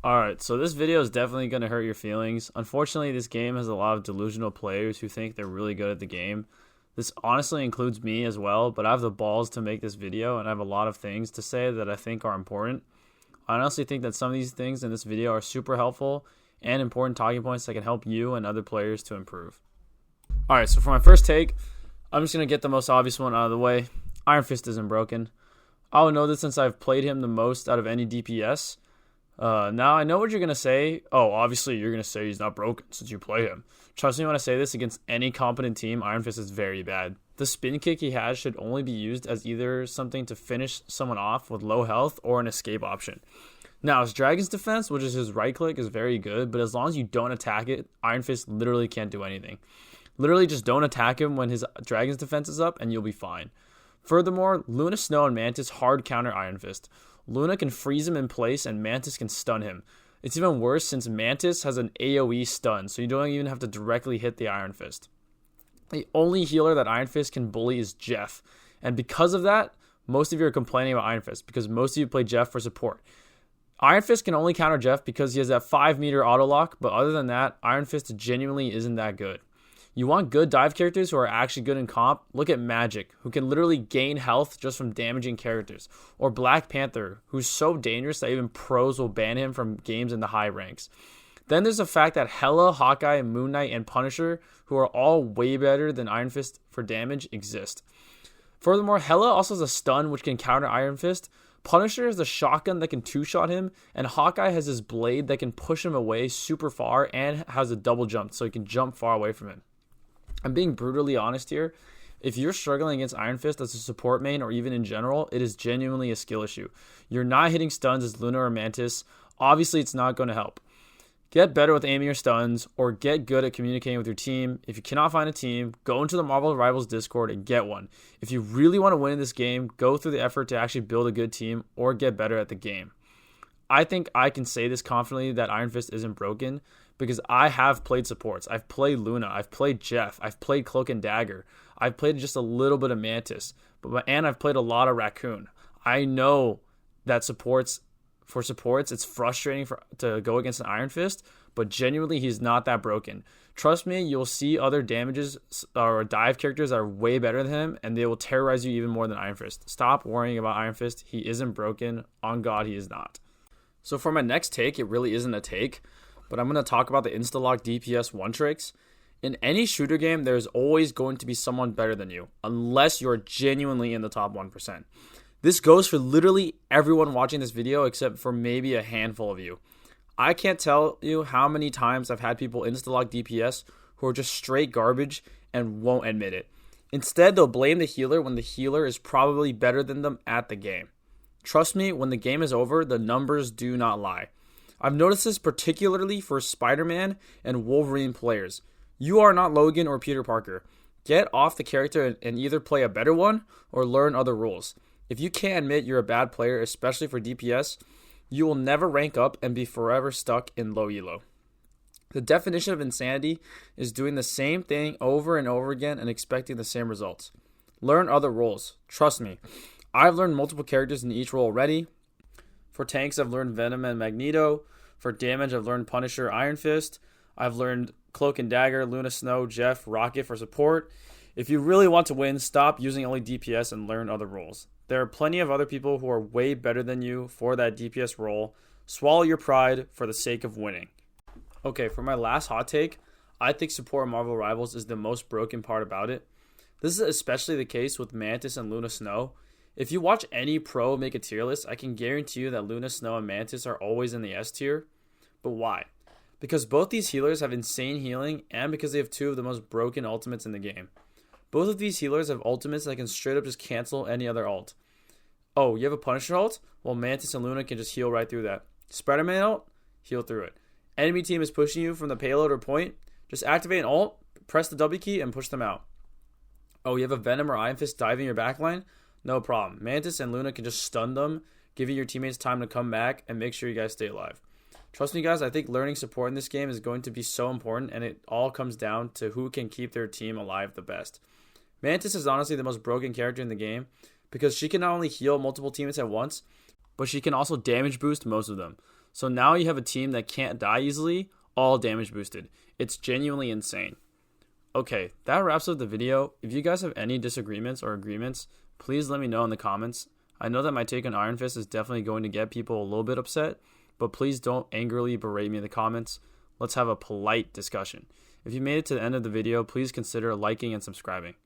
Alright, so this video is definitely going to hurt your feelings. Unfortunately, this game has a lot of delusional players who think they're really good at the game. This honestly includes me as well, but I have the balls to make this video and I have a lot of things to say that I think are important. I honestly think that some of these things in this video are super helpful and important talking points that can help you and other players to improve. Alright, so for my first take, I'm just going to get the most obvious one out of the way. Iron Fist isn't broken. I will know this since I've played him the most out of any DPS. Now, I know what you're going to say. Oh, obviously, you're going to say he's not broken since you play him. Trust me when I say this, against any competent team, Iron Fist is very bad. The spin kick he has should only be used as either something to finish someone off with low health or an escape option. Now, his Dragon's Defense, which is his right click, is very good, but as long as you don't attack it, Iron Fist literally can't do anything. Literally just don't attack him when his Dragon's Defense is up and you'll be fine. Furthermore, Luna, Snow, and Mantis hard counter Iron Fist. Luna can freeze him in place and Mantis can stun him. It's even worse since Mantis has an AoE stun, so you don't even have to directly hit the Iron Fist. The only healer that Iron Fist can bully is Jeff, and because of that, most of you are complaining about Iron Fist because most of you play Jeff for support. Iron Fist can only counter Jeff because he has that 5-meter auto lock, but other than that, Iron Fist genuinely isn't that good. You want good dive characters who are actually good in comp? Look at Magic, who can literally gain health just from damaging characters. Or Black Panther, who's so dangerous that even pros will ban him from games in the high ranks. Then there's the fact that Hela, Hawkeye, Moon Knight, and Punisher, who are all way better than Iron Fist for damage, exist. Furthermore, Hela also has a stun which can counter Iron Fist. Punisher has a shotgun that can two-shot him, and Hawkeye has his blade that can push him away super far and has a double jump so he can jump far away from him. I'm being brutally honest here. If you're struggling against Iron Fist as a support main or even in general, it is genuinely a skill issue. You're not hitting stuns as Luna or Mantis. Obviously, it's not going to help. Get better with aiming your stuns or get good at communicating with your team. If you cannot find a team, go into the Marvel Rivals Discord and get one. If you really want to win in this game, go through the effort to actually build a good team or get better at the game. I think I can say this confidently that Iron Fist isn't broken because I have played supports. I've played Luna. I've played Jeff. I've played Cloak and Dagger. I've played just a little bit of Mantis. And I've played a lot of Raccoon. I know that for supports, it's frustrating to go against an Iron Fist, but genuinely, he's not that broken. Trust me, you'll see other damages or dive characters that are way better than him, and they will terrorize you even more than Iron Fist. Stop worrying about Iron Fist. He isn't broken. On God, he is not. So for my next take, it really isn't a take, but I'm going to talk about the Instalock DPS one tricks. In any shooter game, there's always going to be someone better than you, unless you're genuinely in the top 1%. This goes for literally everyone watching this video except for maybe a handful of you. I can't tell you how many times I've had people Instalock DPS who are just straight garbage and won't admit it. Instead, they'll blame the healer when the healer is probably better than them at the game. Trust me, when the game is over, the numbers do not lie. I've noticed this particularly for Spider-Man and Wolverine players. You are not Logan or Peter Parker. Get off the character and either play a better one or learn other rules. If you can't admit you're a bad player, especially for DPS, you will never rank up and be forever stuck in low elo. The definition of insanity is doing the same thing over and over again and expecting the same results. Learn other roles. Trust me. I've learned multiple characters in each role already. For tanks, I've learned Venom and Magneto. For damage, I've learned Punisher, Iron Fist. I've learned Cloak and Dagger, Luna, Snow, Jeff, Rocket for support. If you really want to win, stop using only DPS and learn other roles. There are plenty of other people who are way better than you for that DPS role. Swallow your pride for the sake of winning. Okay, for my last hot take, I think support Marvel Rivals is the most broken part about it. This is especially the case with Mantis and Luna Snow. If you watch any pro make a tier list, I can guarantee you that Luna, Snow, and Mantis are always in the S tier. But why? Because both these healers have insane healing and because they have two of the most broken ultimates in the game. Both of these healers have ultimates that can straight up just cancel any other ult. Oh, you have a Punisher ult? Well, Mantis and Luna can just heal right through that. Spider-Man ult? Heal through it. Enemy team is pushing you from the payload or point? Just activate an ult, press the W key, and push them out. Oh, you have a Venom or Iron Fist diving your backline? No problem. Mantis and Luna can just stun them, giving your teammates time to come back and make sure you guys stay alive. Trust me, guys, I think learning support in this game is going to be so important, and it all comes down to who can keep their team alive the best. Mantis is honestly the most broken character in the game because she can not only heal multiple teammates at once, but she can also damage boost most of them. So now you have a team that can't die easily, all damage boosted. It's genuinely insane. Okay, that wraps up the video. If you guys have any disagreements or agreements, please let me know in the comments. I know that my take on Iron Fist is definitely going to get people a little bit upset, but please don't angrily berate me in the comments. Let's have a polite discussion. If you made it to the end of the video, please consider liking and subscribing.